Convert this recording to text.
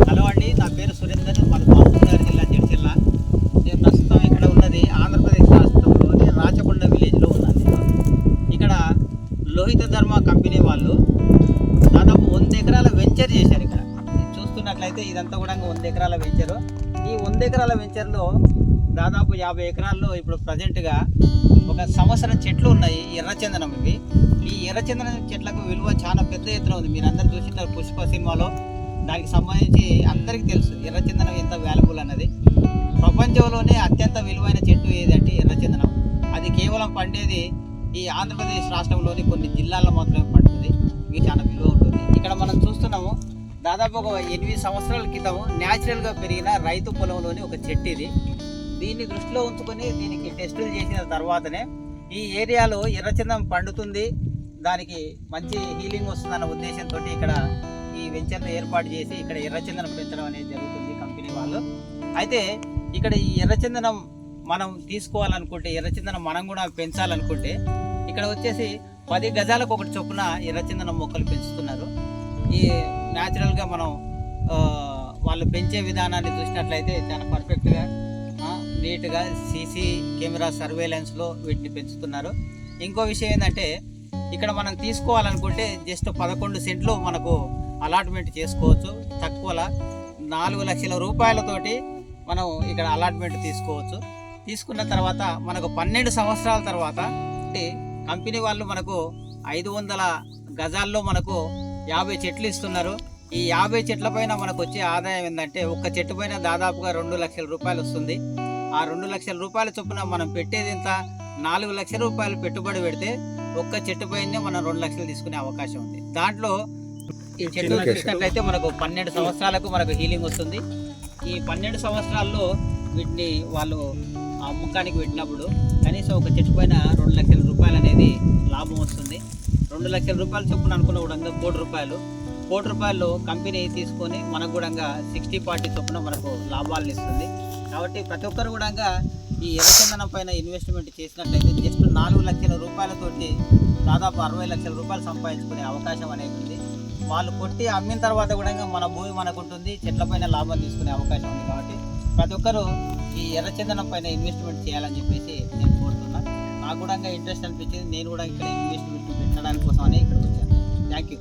Hello అండి, నా పేరు సురేందర్. మాది మహబూబ్నగర్ జిల్లా జడ్చర్ల. నేను ప్రస్తుతం ఇక్కడ ఉన్నది ఆంధ్రప్రదేశ్ రాష్ట్రంలోని రాచకొండ విలేజ్లో ఉన్నాను. ఇక్కడ లోహిత ధర్మ కంపెనీ వాళ్ళు దాదాపు 100 ఎకరాల వెంచర్ చేశారు. ఇక్కడ చూస్తున్నట్లయితే ఇదంతా కూడా 100 ఎకరాల వెంచరు. ఈ 100 ఎకరాల వెంచర్లో దాదాపు 50 ఎకరాల్లో ఇప్పుడు ప్రజెంట్గా ఒక సంవత్సరం చెట్లు ఉన్నాయి. ఎర్రచందనం ఇవి. ఈ ఎర్రచందనం చెట్లకు విలువ చాలా పెద్ద ఎత్తున ఉంది. మీరు అందరూ చూసింటారు పుష్ప సినిమాలో. దానికి సంబంధించి అందరికీ తెలుసు ఎర్రచందనం ఎంత వాల్యుబుల్ అన్నది. ప్రపంచంలోనే అత్యంత విలువైన చెట్టు ఏదంటే ఎర్రచందనం. అది కేవలం పండేది ఈ ఆంధ్రప్రదేశ్ రాష్ట్రంలోని కొన్ని జిల్లాల్లో మాత్రమే పండుతుంది. ఇది చాలా విలువ ఉంటుంది. ఇక్కడ మనం చూస్తున్నాము, దాదాపు ఒక 8 సంవత్సరాల క్రితం న్యాచురల్గా పెరిగిన రైతు పొలంలోని ఒక చెట్టు ఇది. దీన్ని దృష్టిలో ఉంచుకొని దీనికి టెస్టులు చేసిన తర్వాతనే ఈ ఏరియాలో ఎర్రచందనం పండుతుంది, దానికి మంచి హీలింగ్ వస్తుందన్న ఉద్దేశంతో ఇక్కడ ఈ వెంచర్ను ఏర్పాటు చేసి ఇక్కడ ఎర్రచందనం పెంచడం అనేది జరుగుతుంది కంపెనీ వాళ్ళు. అయితే ఇక్కడ ఈ ఎర్రచందనం మనం తీసుకోవాలనుకుంటే, ఎర్రచందనం మనం కూడా పెంచాలనుకుంటే ఇక్కడ వచ్చేసి 10 గజాలకు ఒకటి చొప్పున ఎర్రచందనం మొక్కలు పెంచుతున్నారు. ఈ న్యాచురల్గా మనం వాళ్ళు పెంచే విధానాన్ని చూసినట్లయితే చాలా పర్ఫెక్ట్గా నీట్గా సీసీ కెమెరా సర్వేలెన్స్లో వీటిని పెంచుతున్నారు. ఇంకో విషయం ఏంటంటే ఇక్కడ మనం తీసుకోవాలనుకుంటే జస్ట్ 11 సెంట్లు మనకు అలాట్మెంట్ చేసుకోవచ్చు. తక్కువలో 4 లక్షల రూపాయలతోటి మనం ఇక్కడ అలాట్మెంట్ తీసుకోవచ్చు. తీసుకున్న తర్వాత మనకు 12 సంవత్సరాల తర్వాత కంపెనీ వాళ్ళు మనకు 500 గజాల్లో మనకు 50 చెట్లు ఇస్తున్నారు. ఈ 50 చెట్ల పైన మనకు వచ్చే ఆదాయం ఏంటంటే ఒక్క చెట్టు పైన దాదాపుగా 2 లక్షల రూపాయలు వస్తుంది. ఆ 2 లక్షల రూపాయల చొప్పున మనం పెట్టేది ఇంత 4 లక్షల రూపాయలు పెట్టుబడి పెడితే ఒక్క చెట్టు పైనే మనం 2 లక్షలు తీసుకునే అవకాశం ఉంది. దాంట్లో ఈ చెట్లు చూసినట్లయితే మనకు 12 సంవత్సరాలకు మనకు హీలింగ్ వస్తుంది. ఈ 12 సంవత్సరాల్లో వీటిని వాళ్ళు అమ్మకానికి పెట్టినప్పుడు కనీసం ఒక చెట్టు పైన 2 లక్షల రూపాయలు అనేది లాభం వస్తుంది. 2 లక్షల రూపాయలు చొప్పున అనుకున్న కూడా 1 కోటి రూపాయలు కంపెనీ తీసుకొని మనకు కూడా 60-40 చొప్పున మనకు లాభాలను ఇస్తుంది. కాబట్టి ప్రతి ఒక్కరు కూడా ఈ ఎర్రచందనం పైన ఇన్వెస్ట్మెంట్ చేసినట్లయితే జస్ట్ 4 లక్షల రూపాయలతోటి దాదాపు 60 లక్షల రూపాయలు సంపాదించుకునే అవకాశం అనేది ఉంది. వాళ్ళు కొట్టి అమ్మిన తర్వాత కూడా మన భూమి మనకు ఉంటుంది, చెట్ల పైన లాభం తీసుకునే అవకాశం ఉంది. కాబట్టి ప్రతి ఒక్కరు ఈ ఎర్రచందనం పైన ఇన్వెస్ట్మెంట్ చేయాలని చెప్పేసి నేను కోరుతున్నాను. నాకు కూడా ఇంట్రెస్ట్ అనిపించింది. నేను కూడా ఇక్కడ ఇన్వెస్ట్మెంట్ పెట్టడానికి కోసం ఇక్కడ వచ్చాను. Thank you.